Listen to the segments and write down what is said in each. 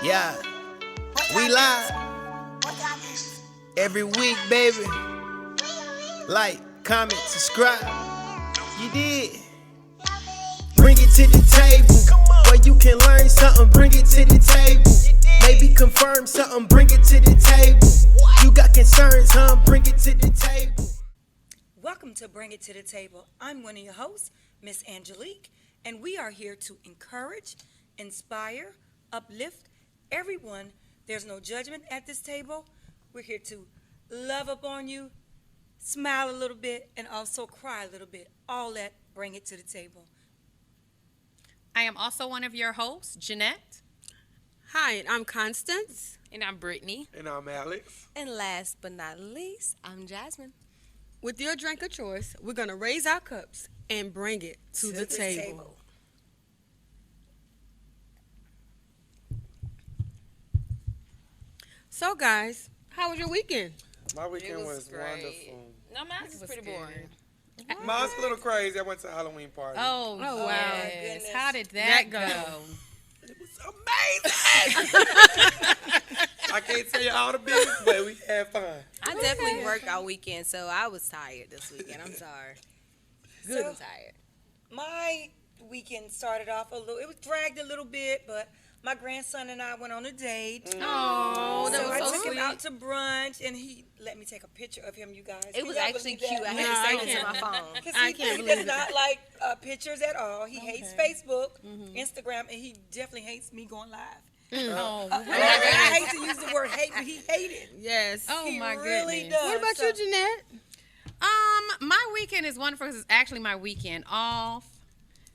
Yeah, we live every week, baby. Like, comment, subscribe. You did. Bring it to the table, where you can learn something. Bring it to the table. Maybe confirm something. Bring it to the table. You got concerns, huh? Bring it to the table. Welcome to Bring It to the Table. I'm one of your hosts, Miss Angelique, and we are here to encourage, inspire, uplift everyone. There's no judgment at this table. We're here to love upon you, smile a little bit, and also cry a little bit. All that, bring it to the table. I am also one of your hosts, Jeanette. Hi, and I'm Constance. And I'm Brittany. And I'm Alex. And last but not least, I'm Jasmine. With your drink of choice, we're going to raise our cups and bring it to the table. So, guys, how was your weekend? My weekend was great. wonderful. No, mine was pretty boring. Mine's a little crazy. I went to a Halloween party. Oh, wow. yes. How did that go? It was amazing. I can't tell you all the business, but we had fun. I definitely worked all weekend, so I was tired this weekend. I'm sorry. Good So- and tired. My weekend started off it was dragged a little bit, but my grandson and I went on a date. Oh, that So I was so took sweet. him out to brunch, and he let me take a picture of him, you guys. It Can was y'all actually believe cute. I that? No, had I to save it to my can't. phone. Because I he can't does believe it. not like pictures at all. He hates Facebook, Instagram, and he definitely hates me going live. Oh, And I hate to use the word hate, but he hated. Yes. oh He my really goodness. does. What about So- you, Jeanette? My weekend is wonderful because it's actually my weekend off.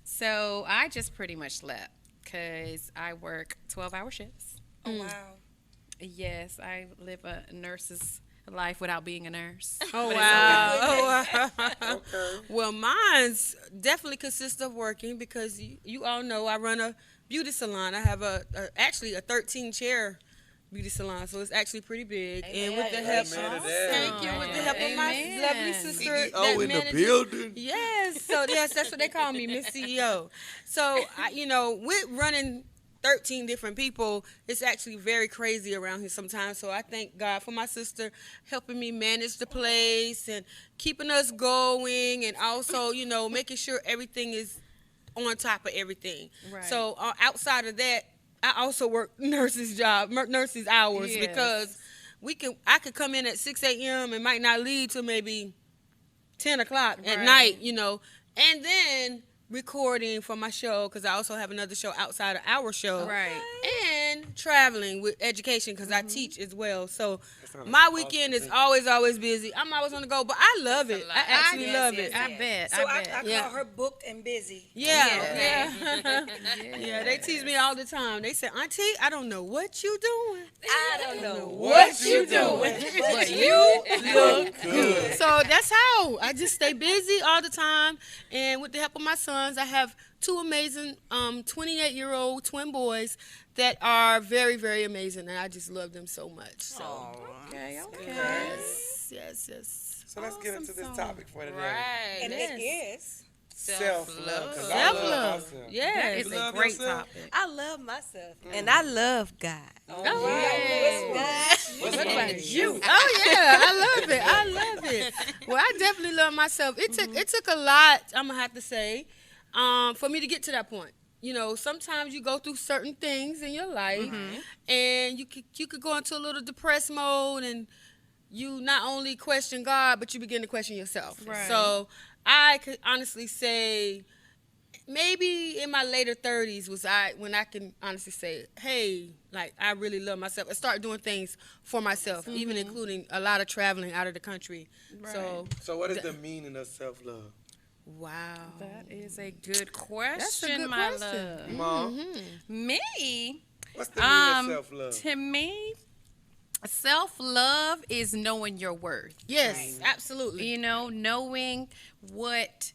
So I just pretty much slept because I work 12-hour shifts. Oh, wow. Yes, I live a nurse's life without being a nurse. Oh, But it's wow. Oh, wow. Okay. Well, mine's definitely consists of working because you all know I run a beauty salon. I have actually a 13-chair beauty salon, so it's actually pretty big. And with the help, Amen to that. thank you, with the help of my Amen. lovely sister, CEO that in the manages- building. Yes, so yes, that's what they call me, Miss CEO. So with running 13 different people, it's actually very crazy around here sometimes. So I thank God for my sister helping me manage the place and keeping us going, and also making sure everything is on top of everything. Right. So outside of that, I also work nurses hours Yes. because I could come in at 6 a.m. and might not leave till maybe 10 o'clock at Right. night, and then recording for my show because I also have another show outside of our show. Right. And traveling with education because I teach as well. So sounds my awesome. weekend is always busy. I'm always on the go, but I love it. I actually love it. I bet. So I I bet. call her booked and busy. Yeah. Yeah, they tease me all the time. They say, Auntie, I don't know what you doing. I don't know. What you doing? But you look good. So that's how I just stay busy all the time. And with the help of my sons, I have two amazing 28-year-old twin boys that are very, very amazing. And I just love them so much. So, Okay. yes. So let's get into this topic for today. Right. And Yes. it is. Self-love. 'Cause I Self-love. love myself. That Yes. is You a love great yourself? topic. I love myself, and I love God. Oh, What's What wrong about with you? Oh yeah, I love it. Well, I definitely love myself. It took a lot. I'm gonna have to say, for me to get to that point. Sometimes you go through certain things in your life, and you could go into a little depressed mode, and you not only question God, but you begin to question yourself. Right. So I could honestly say, maybe in my later 30s when I can honestly say, hey, like I really love myself and start doing things for myself, even including a lot of traveling out of the country. So what is the meaning of self-love? Wow. That is a good question, That's a good my question. love. Mom, Me, what's the meaning of self-love? to me, self-love is knowing your worth. Yes, absolutely. Knowing what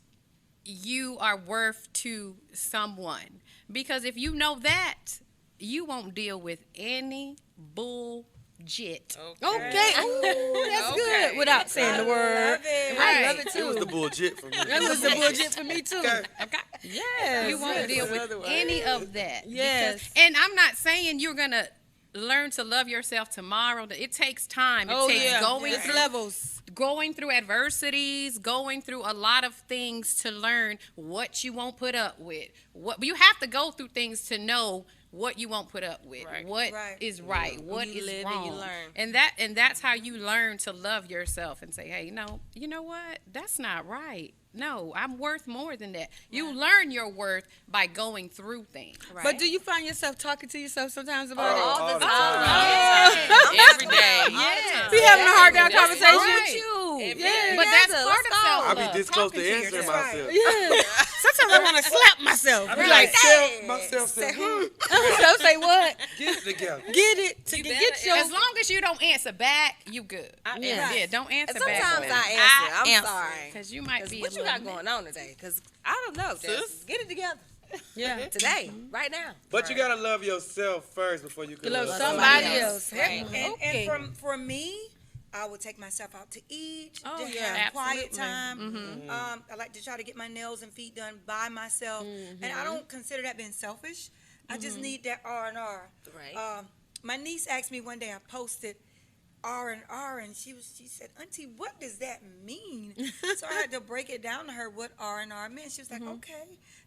you are worth to someone. Because if you know that, you won't deal with any bull jit. Okay. Ooh, that's good. Without saying the word. Love it. I love Right. it It was too. the bullshit for me. That was the bullshit for me too. Okay. Okay. Yes. You won't deal with any of that. Yes. Because, and I'm not saying you're going to learn to love yourself tomorrow. It takes time. It takes It's levels. going through adversities, going through a lot of things to learn what you won't put up with. What you have to go through things to know what you won't put up with. Right. What Right. is right, what You is live wrong. and you learn. And that's how you learn to love yourself and say, hey, you know what? That's not right. No, I'm worth more than that. You learn your worth by going through things. Right. But do you find yourself talking to yourself sometimes about it? all the the time. Every day. Yeah. Be having a hard down That's conversation right. with you. Yeah. But that's Together, part of let's go. self-love. I be this close to talking answering yourself. myself. Yeah. Sometimes I want to slap myself. I be Be like, say it. myself, say, so say what? get it together. Get it. You Get better- your. As long as you don't answer back, you good. Yeah. Yeah, don't answer And sometimes back. I answer. I'm sorry. Because you might be What you got going on today? Because I don't know. Sis? Just get it together. Yeah. Today. Right now. But you gotta love yourself first before you can You love love somebody somebody else. Right. And for me, I would take myself out to eat, Oh, to yeah. have quiet Absolutely. time. I like to try to get my nails and feet done by myself, and I don't consider that being selfish. I just need that R&R. Right. My niece asked me one day. I posted R&R, and she said, "Auntie, what does that mean?" So I had to break it down to her what R&R meant. She was like, "Okay,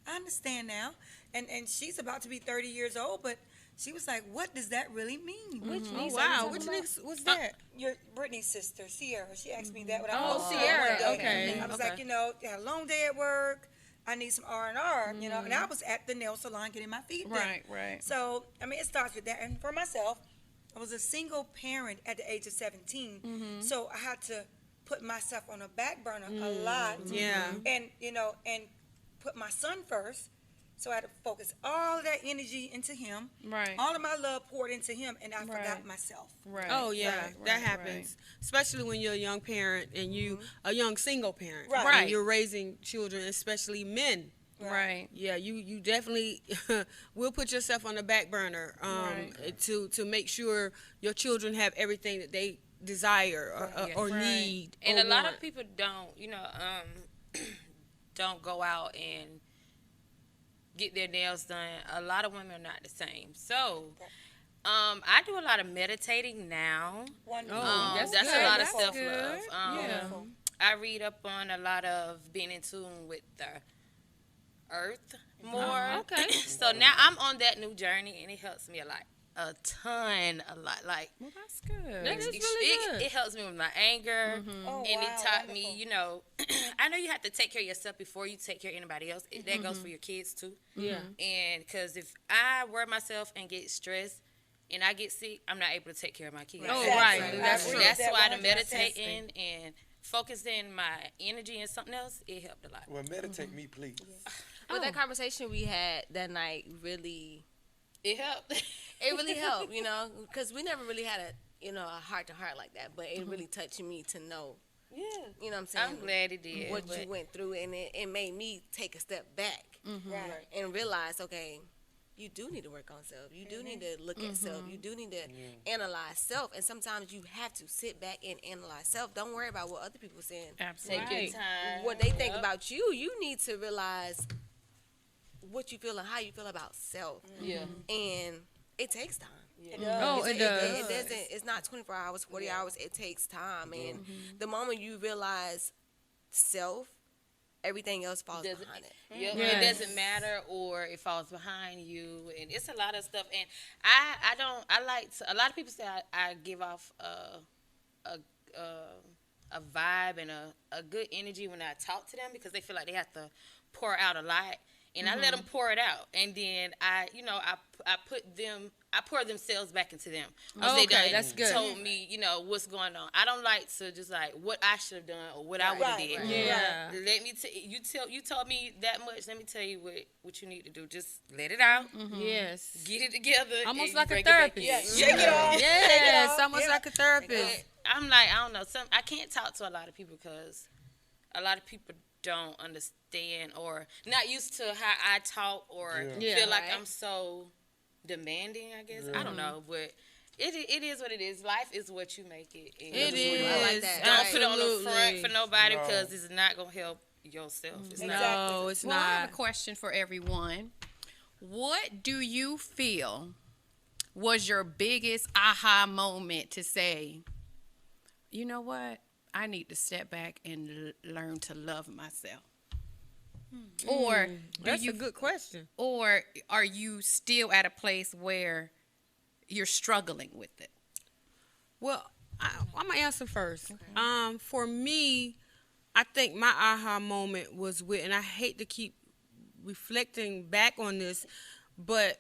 I understand now." And she's about to be 30 years old, but she was like, "What does that really mean?" Which Oh, niece wow. are you Which talking niece was that? Your Brittany's sister, Sierra. She asked me that when I Oh, posted Sierra, one day. okay. I was like, had a long day at work. I need some R&R, and I was at the nail salon getting my feet done. Right. So, I mean, it starts with that. And for myself, I was a single parent at the age of 17. So I had to put myself on a back burner a lot. Yeah. And, and put my son first. So I had to focus all of that energy into him. Right. All of my love poured into him, and I forgot Right. myself. Right. Oh yeah, Right, that right, happens. Especially when you're a young parent and you a young single parent. Right. And Right. you're raising children, especially men. Right. Yeah, you definitely will put yourself on the back burner to make sure your children have everything that they desire or Right. need. And or a lot want. of people don't, don't go out and get their nails done. A lot of women are not the same. So, I do a lot of meditating now. Wonderful. that's That's good. a lot That's of self-love. good. Yeah. I read up on a lot of being in tune with the earth more. Oh, okay. So now I'm on that new journey, and it helps me a lot. Like, Well, that's good. That is it, really good. it helps me with my anger, Oh, and wow, it taught wonderful. me, I know you have to take care of yourself before you take care of anybody else. That goes for your kids too. Yeah. And because if I worry myself and get stressed and I get sick, I'm not able to take care of my kids. Oh, Exactly. right. I That's agree true. with That's that why the 100%. meditating and focusing my energy in something else, it helped a lot. Well, meditate me, please. But that conversation we had that night really, It helped. it really helped, because we never really had a heart to heart like that. But it really touched me to know, Yeah. you know what I'm saying? I'm glad it did. What but you went through, and it made me take a step back Right. and realize, okay, you do need to work on self. You do need to look at self. You do need to analyze self. And sometimes you have to sit back and analyze self. Don't worry about what other people are saying. Absolutely. Take your time. What they think about you. You need to realize what you feel and how you feel about self. Yeah. And it takes time. Oh, it does. It doesn't. It's not 24 hours, 40 hours. It takes time. And the moment you realize self, everything else falls Doesn't- behind it. Yep. Yes. It doesn't matter, or it falls behind you, and it's a lot of stuff. And I don't. I like to, a lot of people say I give off a vibe and a good energy when I talk to them because they feel like they have to pour out a lot, and I let them pour it out, and then I pour themselves back into them. Once they Okay, done that's good. Told me, what's going on. I don't like to just like what I should have done or what I would have did. Yeah. Let me you told me that much. Let me tell you what you need to do. Just let it out. Yes. Get it together. Almost and like a bring it back therapist. in. Shake it off. Yes, almost like a therapist. I'm like, I don't know. I can't talk to a lot of people because a lot of people don't understand or not used to how I talk or Yeah. feel like Right. I'm so demanding, I guess. I don't know, but it is what it is. Life is what you make it. And It I like is. that. Don't put it on the front Absolutely. for nobody No. because it's not gonna help yourself. It's not. No, it's Well, I have not. a question for everyone. What do you feel was your biggest aha moment to say, you know what? I need to step back and learn to love myself. Or do That's you a good question. or are you still at a place where you're struggling with it? Well, I'm gonna answer first. For me, I think my aha moment was with, and I hate to keep reflecting back on this, but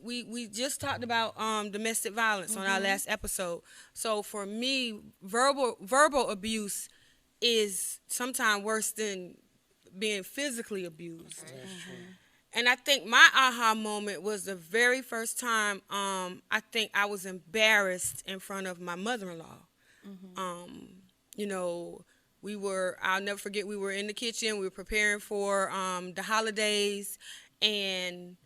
we just talked about domestic violence on our last episode. So for me, verbal abuse is sometimes worse than being physically abused. And I think my aha moment was the very first time I think I was embarrassed in front of my mother-in-law. I'll never forget, we were in the kitchen, we were preparing for the holidays, and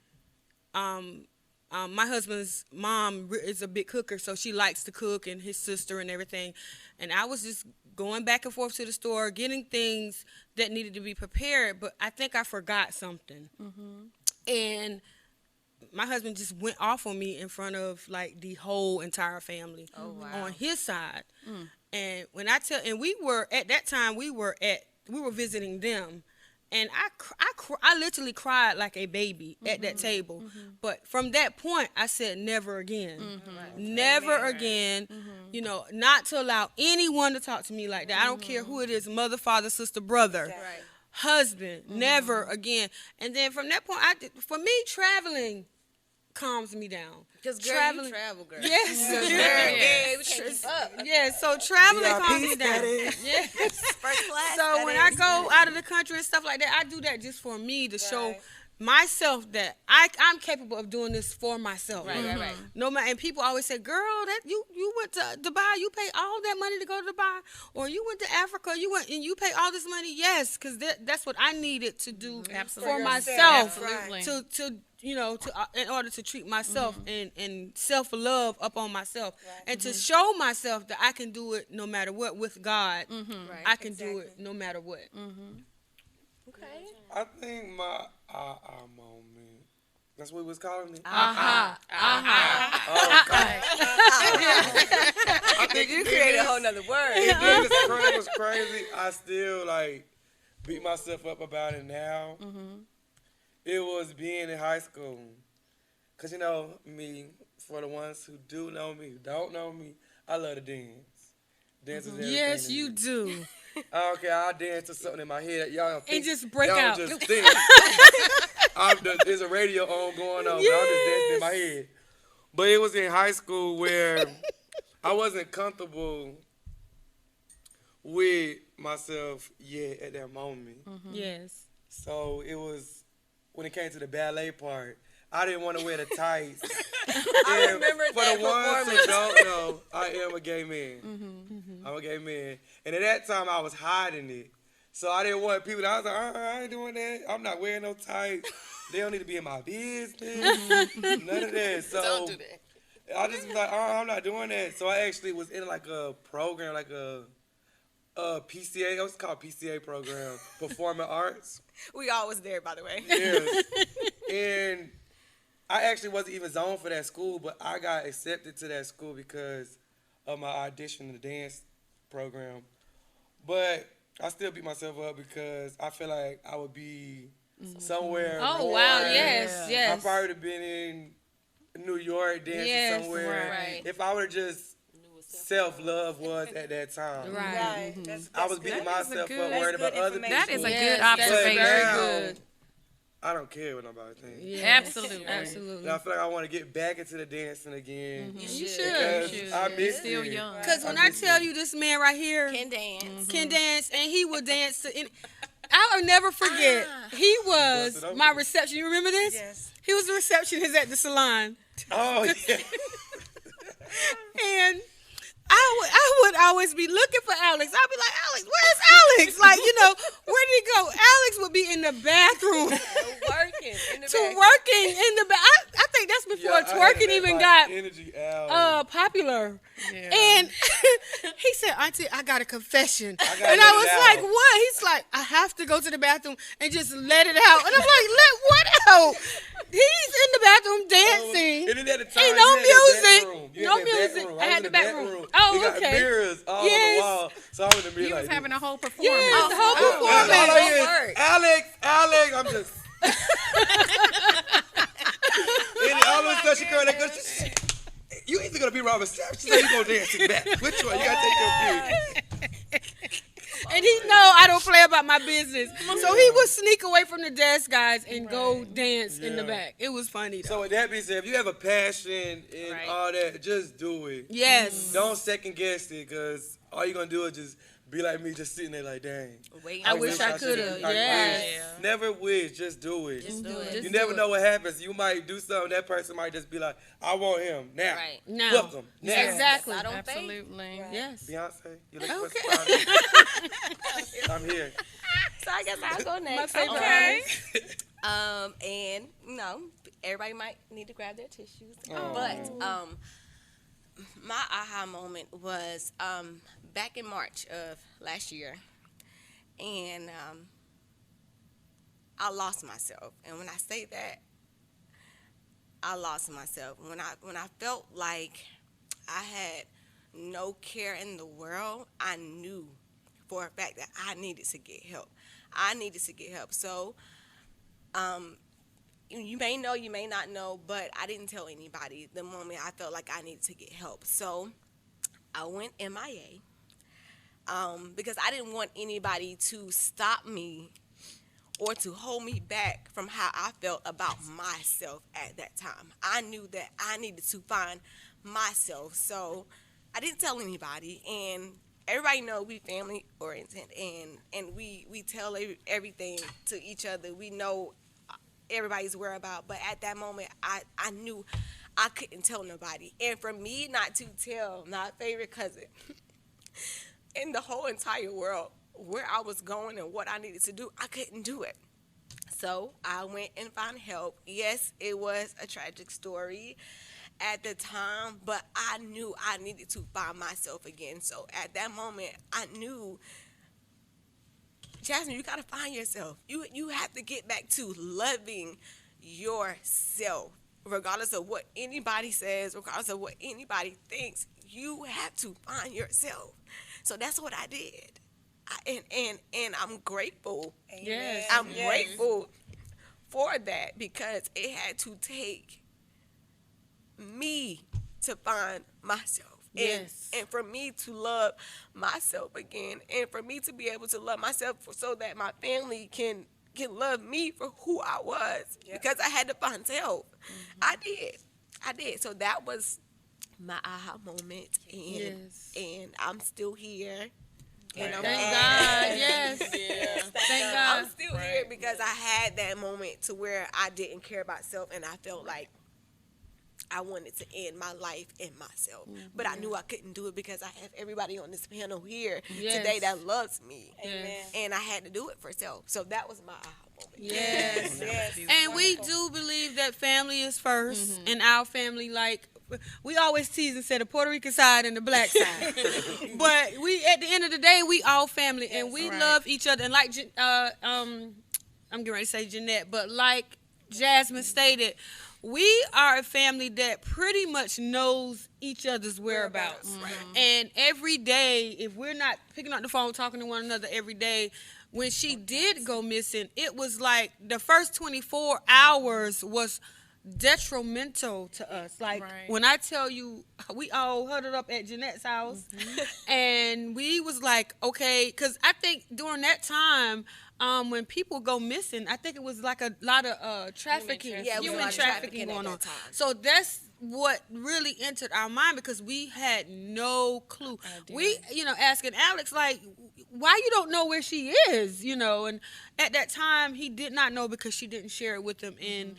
my husband's mom is a big cooker, so she likes to cook, and his sister and everything. And I was just going back and forth to the store, getting things that needed to be prepared, but I think I forgot something. And my husband just went off on me in front of like the whole entire family on his side. And when we were at that time, we were visiting them. And I literally cried like a baby at that table. But from that point, I said never again. Never again. Not to allow anyone to talk to me like that. I don't care who it is, mother, father, sister, brother, husband, never again. And then from that point, for me, traveling calms me down. Because girl, you travel, girl. Yes. Yeah, we can't keep up. Yeah, so traveling VIP calms me down. status. Yes. First class. So when I go out of the country and stuff like that, I do that just for me to show myself that I'm capable of doing this for myself. Right. No matter, and people always say, "Girl, that you went to Dubai, you paid all that money to go to Dubai, or you went to Africa, you went and you paid all this money." Yes, because that's what I needed to do for myself. Absolutely. To in order to treat myself and self-love up on myself, and to show myself that I can do it no matter what with God. I can do it no matter what. Okay. I think my moment. That's what we was calling it. I think You created a whole nother word. it was crazy. I still beat myself up about it now. It was being in high school. Cause me, for the ones who do know me, who don't know me, I love to dance. Dance is everything Yes, to you me. do. I don't care. I'll dance to something in my head. Y'all don't think, And just break y'all out. Just think. There's a radio on going on, but I'm just dancing in my head. But it was in high school where I wasn't comfortable with myself yet at that moment. Yes. So it was, when it came to the ballet part, I didn't want to wear the tights. I remember For that the ones who performance. don't know, I am a gay man. I'm a gay man. And at that time, I was hiding it. So I didn't want people, I was like, I ain't doing that. I'm not wearing no tights. They don't need to be in my business. None of that. So Don't do that. I just was like, I'm not doing that. So I actually was in like a program, like a PCA, it was called PCA program, Performing Arts. We all was there, by the way. Yes. And I actually wasn't even zoned for that school, but I got accepted to that school because of my audition in the dance program. But I still beat myself up because I feel like I would be somewhere. Oh, more. wow, yes, I yes. probably would have been in New York dancing Yes, somewhere. right. If I would have just self-love was at that time. Right. I was beating That is a myself good- up, worried about that's good other people. That is a Yes, good that's observation. very now, good. I don't care what nobody thinks. Yes, Absolutely. Absolutely. And I feel like I want to get back into the dancing again. You should. should. Because I miss Still it. young. Because when I tell you this man right here Can dance. can dance, and he will dance to. I'll never forget. He was Busted open. my reception. You remember this? Yes. He was the receptionist at the salon, Oh, yeah. and I would always be looking for Alex. I'd be like, Alex, where's Alex? Like, where did he go? Alex would be in the bathroom. Working in the Working in the back. I think that's before twerking even got popular. Yeah. And he said, Auntie, I got a confession. gotta And let I it was out. like, what? He's like, I have to go to the bathroom and just let it out. And I'm like, let what out? He's in the bathroom dancing. And then at the time, Ain't no you had that music. back room. You No had that music. back room. I was had in the back room. Oh, They got okay. mirrors all Yes. on the wall. So I was in the mirror You like was this. having a whole performance. Yes, the whole And all I performance. hear is, work. Alex, I'm just. And all of a sudden she come like, you either gonna be Robert Staff, she's like, you gonna dance it back. Which one? You gotta take your pick. And he know I don't play about my business. So he would sneak away from the desk guys and go dance in the Yeah. back. It was funny though. So with that being said, if you have a passion and Right. all that, just do it. Yes. Don't second guess it, because all you're gonna do is just be like me, just sitting there like, dang. Waiting I for wish I somebody to coulda. do it. Yes. wish. Never wish, just do it. Just do it. You never know what happens. You might do something, that person might just be like, I want him now. Right. Now. Book him now. Exactly. I don't think. Absolutely. Yes. Beyonce, you look Okay. for I'm here. So I guess I'll go next. My favorite Okay. And everybody might need to grab their tissues. But my aha moment was back in March of last year, and I lost myself. And when I say that, I lost myself. When I felt like I had no care in the world, I knew for a fact that I needed to get help. So, you may know, you may not know, but I didn't tell anybody the moment I felt like I needed to get help. So I went MIA because I didn't want anybody to stop me or to hold me back from how I felt about myself at that time. I knew that I needed to find myself. So I didn't tell anybody, and everybody know we family oriented, and we tell everything to each other. We know everybody's whereabouts, but at that moment, I knew I couldn't tell nobody. And for me not to tell my favorite cousin in the whole entire world where I was going and what I needed to do, I couldn't do it. So I went and found help. Yes, it was a tragic story at the time, but I knew I needed to find myself again. So at that moment, I knew, Jasmine, you got to find yourself. You have to get back to loving yourself. Regardless of what anybody says, regardless of what anybody thinks, you have to find yourself. So that's what I did. And I'm grateful. Yes. I'm grateful for that, because it had to take me to find myself. Yes. And for me to love myself again, and for me to be able to love myself so that my family can love me for who I was, because I had to find help. I did. So that was my aha moment, and I'm still here. And I'm Thank glad. God. Yes. Thank God. I'm still here because I had that moment to where I didn't care about self, and I felt like I wanted to end my life in myself. But I knew I couldn't do it because I have everybody on this panel here today that loves me. Yes. And I had to do it for self. So that was my aha moment. Yes. Yes. And we do believe that family is first, and our family, like, we always tease and say the Puerto Rican side and the black side. But we, at the end of the day, we all family, and we love each other. And like, I'm getting ready to say Jeanette, but like Jasmine stated, we are a family that pretty much knows each other's whereabouts. And every day, if we're not picking up the phone, talking to one another every day, when she did go missing, it was like the first 24 hours was detrimental to us. Like, when I tell you, we all huddled up at Jeanette's house, and we was like, okay, because I think during that time, when people go missing, I think it was like a lot of trafficking, Yeah, it was a human lot of trafficking trafficking at going on. that time. So that's what really entered our mind, because we had no clue. We, asking Alex, like, why you don't know where she is, and at that time he did not know because she didn't share it with him, and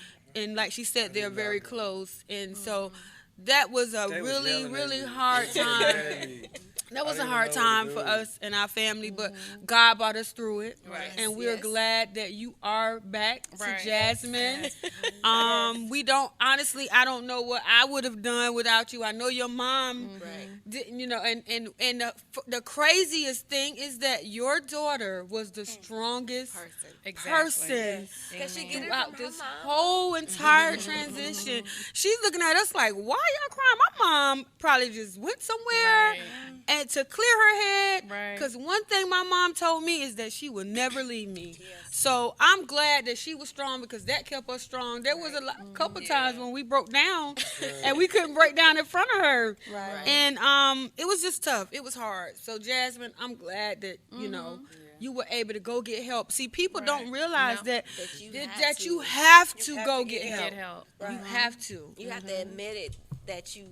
like she said, they're very close, and so that was a They was really, yelling at really me. hard They was time. yelling at me. That was I a didn't hard know what to time for do. us and our family, but God brought us through it. Right. And we're Yes. glad that you are back Right. to Jasmine. We don't, honestly, I don't know what I would have done without you. I know your mom Right. didn't, and the craziest thing is that your daughter was the strongest person Because she get it throughout from her this mom. whole entire transition. She's looking at us like, why y'all crying? My mom probably just went somewhere Right. and to clear her head. Right. Because one thing my mom told me is that she would never leave me. So I'm glad that she was strong because that kept us strong. There was a couple times when we broke down and we couldn't break down in front of her. Right. And it was just tough. It was hard. So Jasmine, I'm glad that, you were able to go get help. See, people don't realize No. that That you that have you have to have go to get help. Get help. You have to. You have to admit it that you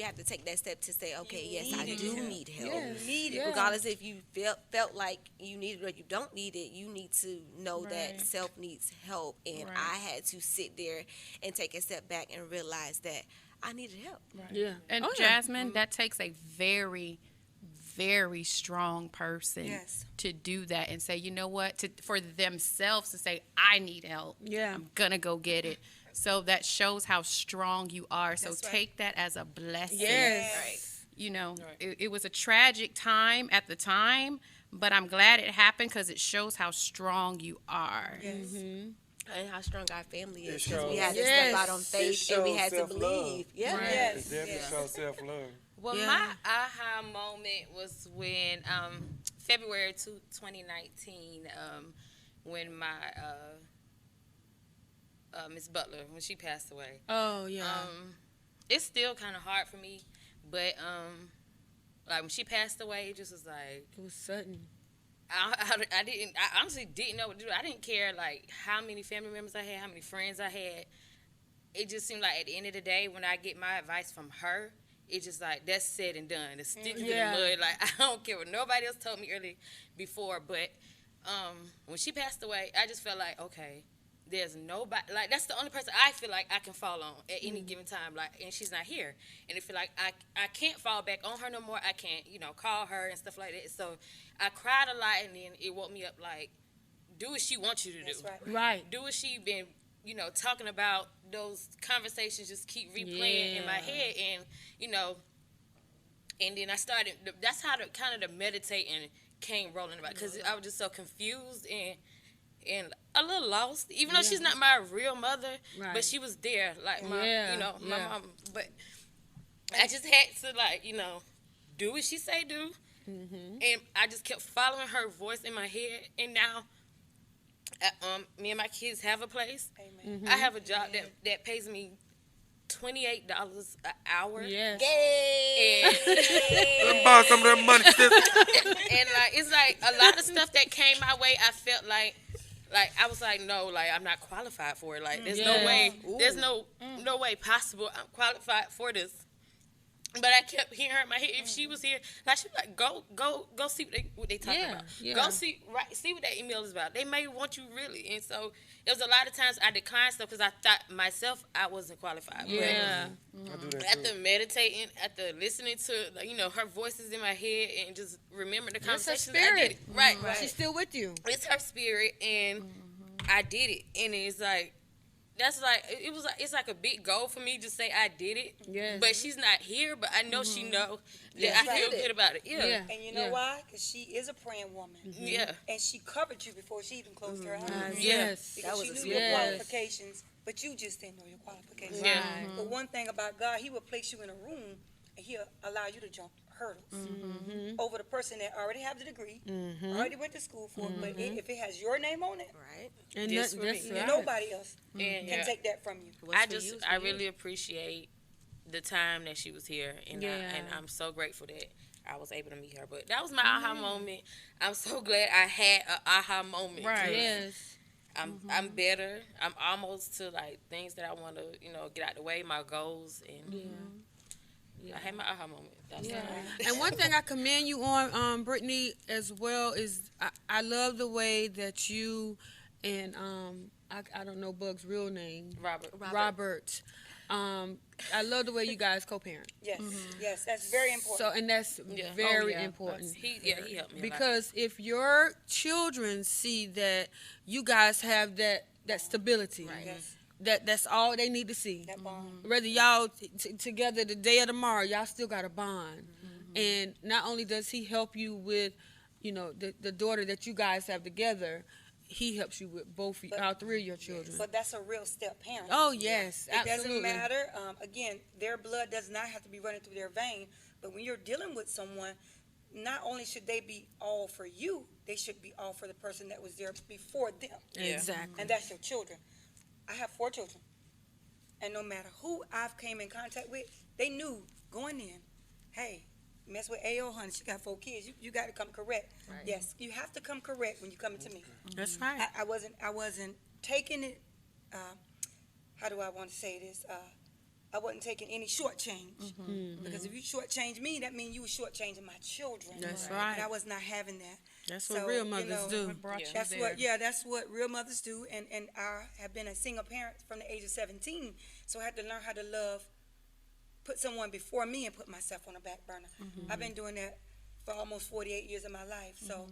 have to take that step to say, okay, yes, I do need help. Need it. Regardless if you felt like you need it or you don't need it, you need to know that Right. self needs help. And Right. I had to sit there and take a step back and realize that I needed help. Yeah. And Oh, yeah. Jasmine, that takes a very, very strong person Yes. to do that and say, you know what, for themselves to say, I need help. Yeah. I'm gonna go get it. So that shows how strong you are. So That's right. take that as a blessing. Yes. Right. You know, it was a tragic time at the time, but I'm glad it happened because it shows how strong you are. Yes. And how strong our family is It because we shows. had to Yes. step out on faith and we shows had to self-love. believe. Yeah. Right. It Yes. definitely yes. shows self-love. Well, Yeah. my aha moment was when February 2019, when my Miss Butler, when she passed away. Oh, yeah. It's still kind of hard for me, but like when she passed away, it just was like It was sudden. I honestly didn't know what to do. I didn't care like how many family members I had, how many friends I had. It just seemed like at the end of the day, when I get my advice from her, it's just like that's said and done. It's sticking Yeah. to the mud. Like I don't care what nobody else told me early before, but when she passed away, I just felt like okay, there's nobody like that's the only person I feel like I can fall on at any given time. Like, and she's not here, and I feel like I can't fall back on her no more. I can't call her and stuff like that. So I cried a lot, and then it woke me up like, do what she wants you to do. That's right. Right. Do what she been talking about. Those conversations just keep replaying in my head, and and then I started. That's how the meditating came rolling about because I was just so confused and a little lost. Even though she's not my real mother, Right. but she was there, like my my Yeah. mom. But I just had to do what she say do, and I just kept following her voice in my head, and now. Me and my kids have a place. Amen. I have a job that pays me $28 an hour. Yes. And, Borrow some of that money, sis. and it's like a lot of stuff that came my way. I felt like I was like, no, like I'm not qualified for it. Like there's no Yeah. way, there's no way possible I'm qualified for this. But I kept hearing her in my head. If she was here, like she'd be like, go see what they talking Yeah, about. yeah. Go see what that email is about. They may want you really. And so it was a lot of times I declined stuff because I thought myself I wasn't qualified. Yeah. I do But that too. after meditating, after listening to her voices in my head and just remember the That's her conversations, I spirit. did it. Right. She's still with you. It's her spirit, and I did it. And it's like that's like it's like a big goal for me to say I did it. Yes. But she's not here. But I know she know that Yeah. I feel Right. good about it. Yeah. Yeah. And you know why? Because she is a praying woman. Yeah. And she covered you before she even closed her eyes. Yes. Because she was knew a your yes. qualifications, but you just didn't know your qualifications. Yeah. But one thing about God, He will place you in a room and He'll allow you to jump hurdles over the person that already have the degree, already went to school for it. But if it has your name on it, Right. And Just that- for that's me. right. nobody else And can yeah. take that from you. What's for you is for I you. really appreciate the time that she was here, and Yeah. I'm so grateful that I was able to meet her. But that was my aha moment. I'm so glad I had an aha moment. Right. 'cause Yes. I'm better. I'm almost to like things that I want to get out the way, my goals, and I had my aha moment. That's Yeah. all. And one thing I commend you on, Brittany, as well, is I love the way that you and I don't know Bug's real name, Robert. Robert, I love the way you guys co-parent. Yes, yes, that's very important. So, and that's Yeah. very Oh, yeah. important. He helped me a lot. Because if your children see that you guys have that stability, Yes, that's all they need to see. that bond. Whether y'all together the day or tomorrow, y'all still got a bond. And not only does he help you with, the daughter that you guys have together, he helps you with all three of your children. But that's a real step parent. Oh yes, It absolutely. doesn't matter. Again, their blood does not have to be running through their vein. But when you're dealing with someone, not only should they be all for you, they should be all for the person that was there before them. Exactly. And that's your children. I have 4 children. And no matter who I've came in contact with, they knew going in, hey, mess with A.O. honey, she got 4 kids. You got to come correct. Right. Yes, you have to come correct when you come to me. That's right. I wasn't taking it. How do I want to say this? I wasn't taking any shortchange because if you shortchange me, that means you were shortchanging my children. That's right. And I was not having that. That's what real mothers do. That's what real mothers do. And I have been a single parent from the age of 17, so I had to learn how to love. Put someone before me and put myself on a back burner. I've been doing that for almost 48 years of my life. So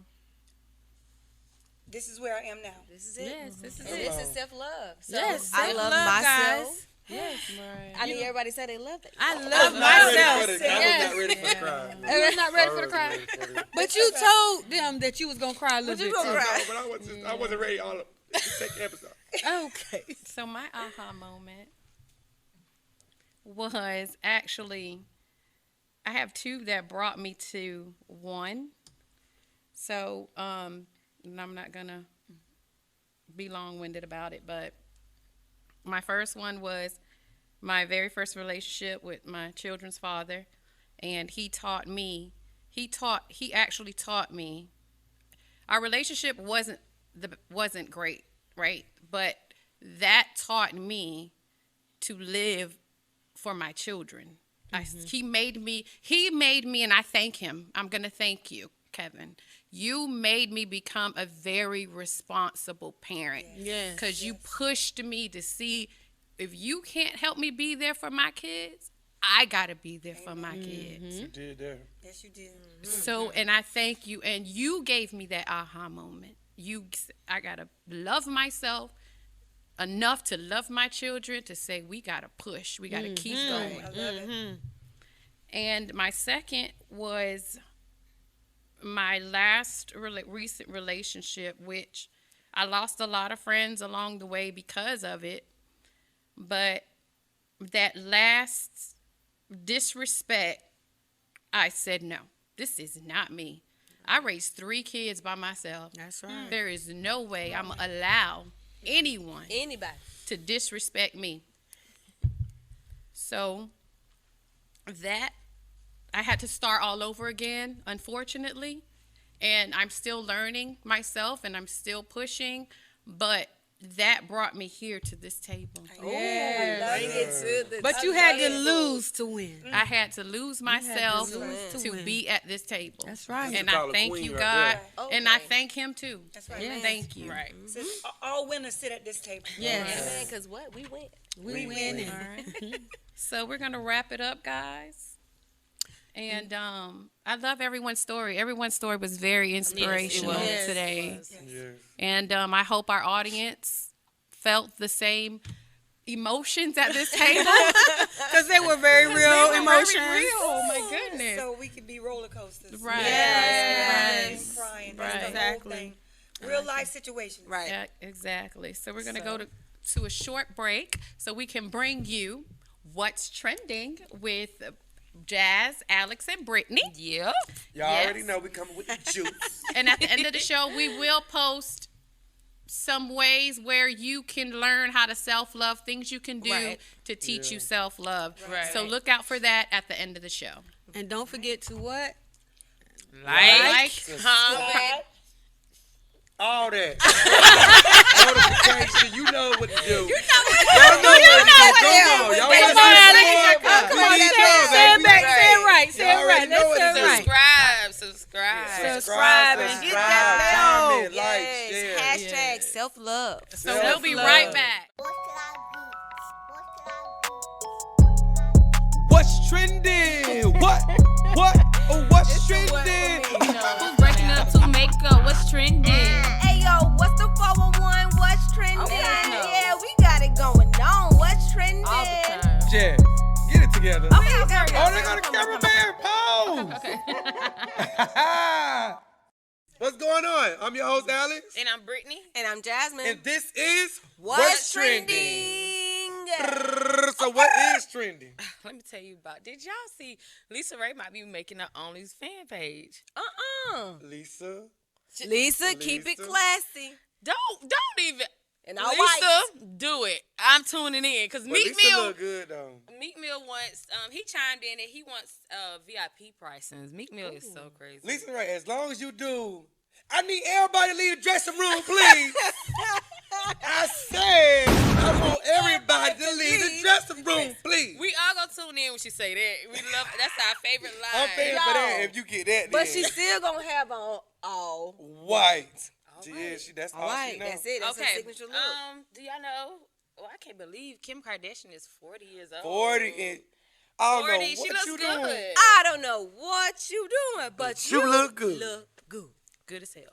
this is where I am now. This is it. Yes, this is And it. this is self-love. So Yes, I love self-love, myself. guys. Right. I need everybody to say they love it. I love I was myself. not ready for the cry. You're not ready for the cry. But you told them that you was gonna cry a little bit. you gonna too. cry? But I wasn't ready all of the second episode. Okay. So my aha moment was actually, I have 2 that brought me to one. So, and I'm not gonna be long-winded about it, but my first one was my very first relationship with my children's father, and he actually taught me. Our relationship wasn't great, right? But that taught me to live for my children. He made me, and I thank him. I'm going to thank you, Kevin. You made me become a very responsible parent. Yes. Because you pushed me to see, if you can't help me be there for my kids, I got to be there for my kids. You did that. Yes, you did. So, and I thank you. And you gave me that aha moment. I got to love myself enough to love my children, to say, we got to push. We got to keep going. I love it. And my second was my last recent relationship, which I lost a lot of friends along the way because of it. But that last disrespect, I said, no, this is not me. I raised 3 kids by myself. That's right. There is no way I'm going to allow anybody to disrespect me. So that, I had to start all over again, unfortunately. And I'm still learning myself, and I'm still pushing. But that brought me here to this table. But you had to lose to win. I had to lose myself lose to to win. be at this table. That's right. And call I a thank queen you, right God. there. And I Okay. thank him too. That's right. Yes. Thank you. Right. All winners sit at this table. Yes. Because what? We win. We winning. All right. So we're gonna wrap it up, guys. And I love everyone's story. Everyone's story was very inspirational Yes. today. Yes. And I hope our audience felt the same emotions at this table. Because they were very real They were emotions. very real. Oh my goodness. So we could be roller coasters. Right. Yes. Right. Crying. Right. That's the Exactly. whole thing. Real life situations. Right. Yeah, exactly. So we're going to go to a short break so we can bring you what's trending with Jazz, Alex, and Brittany. Yep. Y'all Yes. already know we coming with the juice. And at the end of the show, we will post some ways where you can learn how to self-love, things you can do Right. to teach you self-love. Right. So look out for that at the end of the show. And don't forget to what? Like, Subscribe. comment. All that. Notification. You know what to do. You know what to do. Y'all know what to do. Come on. Y'all want to Come on, say it back. Say it right. Say it right. Let's say it right. Subscribe. Subscribe and get that bell. Comment, like, Yes. share. Hashtag self-love. So we'll be right back. What could I be? What could I be? trending? What? What's trending? Who's breaking up to makeup? What's trending? Hey yo, what's the 411? What's trending? Okay. Yeah, we got it going on. What's trending? All the time. Jazz, get it together. Okay. Oh, they got a cameraman pose. What's going on? I'm your host, Alex. And I'm Brittany. And I'm Jasmine. And this is What's trending? So what is trending? Let me tell you about. Did y'all see Lisa Ray might be making her OnlyFans fan page? Lisa, Keep it classy. Don't even. And all Lisa, white. do it. I'm tuning in because but Meek Lisa Mill. look good though. Meek Mill wants. He chimed in and he wants VIP pricings. Meek Mill is so crazy. Lisa, right? As long as you do, I need everybody to leave the dressing room, please. I said I want everybody to leave the dressing room, please. We all gonna tune in when she say that. We love. That's our favorite line. I'm paying for that if you get that. But then. she's still gonna have on all white. right. That's all white. she know. That's it. That's her Okay. signature look. Do y'all know? Well, I can't believe Kim Kardashian is 40 years old. 40 and I don't 40. know She what looks you good. doing. I don't know what you doing, but You look good. Look good. Good as hell.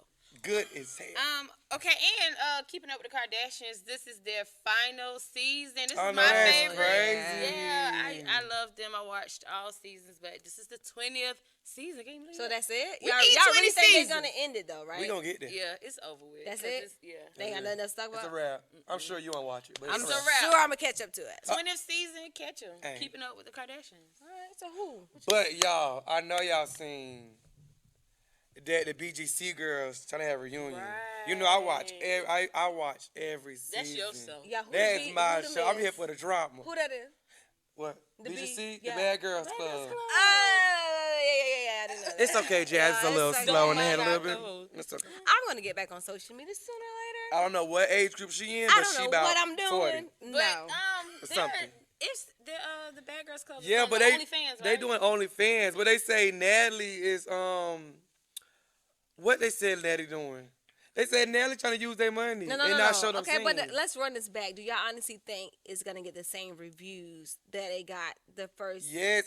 Good as hell. Okay, and keeping up with the Kardashians, this is their final season. This Oh, is no, my that's favorite. crazy. Yeah, I love them. I watched all seasons, but this is the 20th season. Can you believe So that? that's it? We Y'all need really 20 think seasons. they're gonna end it though, right? We gonna get there. Yeah, it's over with. That's 'cause it? it's- Yeah. They ain't got nothing else to talk It's about. a wrap. I'm sure you won't watch it, but I'm it's so a wrap. wrap. Sure, I'm gonna catch up to it. 20th season, catch them. Hey. Keeping up with the Kardashians. All right, so who? But y'all, I know y'all seen that the BGC girls trying to have a reunion. You know, I watch every season. That's your show. Yeah, who That's the my who them show. I'm is? here for the drama. Who that is? What? The BGC? yeah. The Bad Girls Club. Yeah. I didn't know that. It's okay, Jazz. It's a Yeah, little it's okay. slow in the head a Don't little mind bit. It's okay. I'm gonna get back on social media sooner or later. I don't know what age group she in, I but don't she know about what I'm doing. 40. No. But something. it's the Bad Girls Club. is Yeah, on but the they OnlyFans, right? they doing OnlyFans, but they say Natalie is what they said Natalie doing? They said Natalie trying to use their money No, and not show them Okay, but scenes. let's run this back. Do y'all honestly think it's gonna get the same reviews that they got the first? Yes,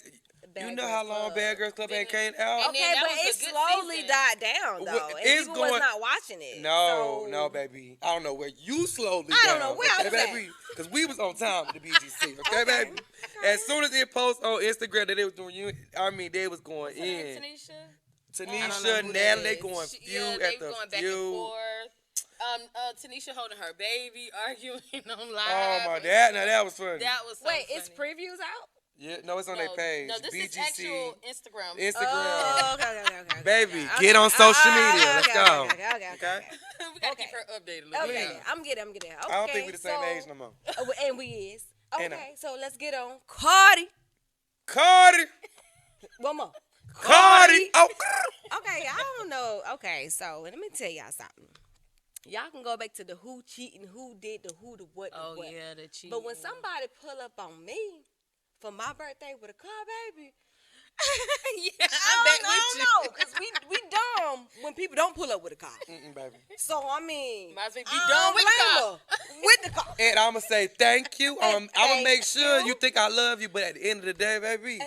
Bad you know Girls how long Club. Bad Girls Club ain't came out? And Okay, then that but was a it good slowly season. died down though, Well, and it's people was going- not watching it. No, so- no, baby. I don't know where you slowly I down. don't know where I okay, was at. baby? Because we was on time with the BGC, okay, baby? As soon as it post on Instagram that they was doing you, I mean, they was going in. Tanisha. I don't know Tanisha, who that Natalie, they is. going She- feud yeah, they at was the going back and feud. forth. Tanisha holding her baby, arguing on live. Oh my, that was funny. That was so Wait, funny. it's previews out? Yeah, no, it's on their page. No, this BGC, is actual Instagram. Instagram. Oh, okay. Baby, Okay. get on social Okay, media. Let's okay, go. Okay. We gotta keep her updated a little Okay, bit. I'm getting. Okay, I don't think we the same so- age no more. And we is. And, Okay, so let's get on Cardi. Cardi! One more. Cardi! Oh, Okay, I don't know. Okay, so let me tell y'all something. Y'all can go back to the who cheating, who did the who, the what, the Oh what. yeah, the cheating. But when somebody pull up on me for my birthday with a car, baby, yeah, I'm back with you. I don't know, because we dumb when people don't pull up with a car. baby. So, I mean, Might as well be I done don't with the blame car. her with the car. And I'm going to say thank you. I'm going to make sure you. you think I love you, but at the end of the day, baby,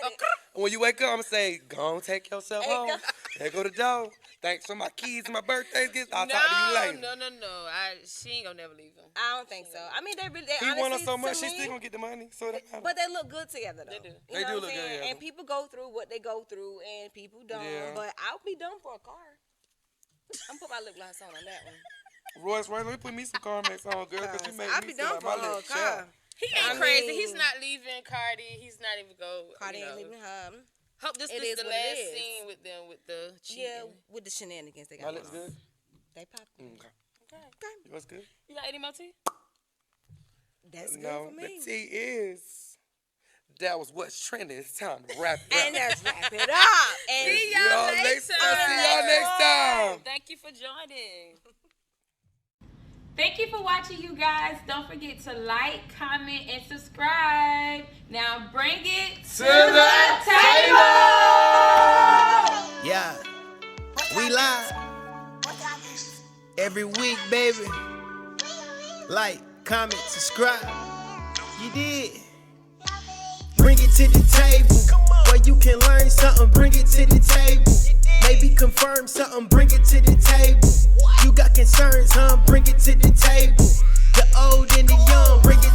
when you wake up, I'm going to say, go on, take yourself Hey, home. go. There go the door. Thanks for my keys and my birthday gifts. I'll talk to you later. No. She ain't gonna never leave him. I don't think so. I mean, they really, they He want her honestly, so much, to she's me, still going to get the money. So it don't matter. But they look good together, though. They do. You They know do what look I'm good saying? together. And people go through what they go through, and people don't. Yeah. But I'll be done for a car. I'm put my lip gloss on that one. Royce, let me put me some Carmex on, girl, because you make I'll me be feel done like for my a little car. child. He ain't I crazy. mean- He's not leaving Cardi. He's not even go. Cardi you ain't know. leaving her. Hope this It is is the what it last is. scene with them with the cheating. Yeah, with the shenanigans they My got lips going on. good? They popping. Okay. What's good? You got any more tea? That's good No, for the me. tea is that was what's trending. It's time to wrap it And up. let's wrap it up. And See y'all y'all next next time. time. See y'all next time. Thank you for joining. Thank you for watching, you guys. Don't forget to like, comment, and subscribe. Now bring it to the table. Yeah, we live every week, baby. Like, comment, subscribe. You did. Bring it to the table where you can learn something, bring it to the table. Maybe confirm something, bring it to the table. You got concerns, huh? Bring it to the table. The old and the young, bring it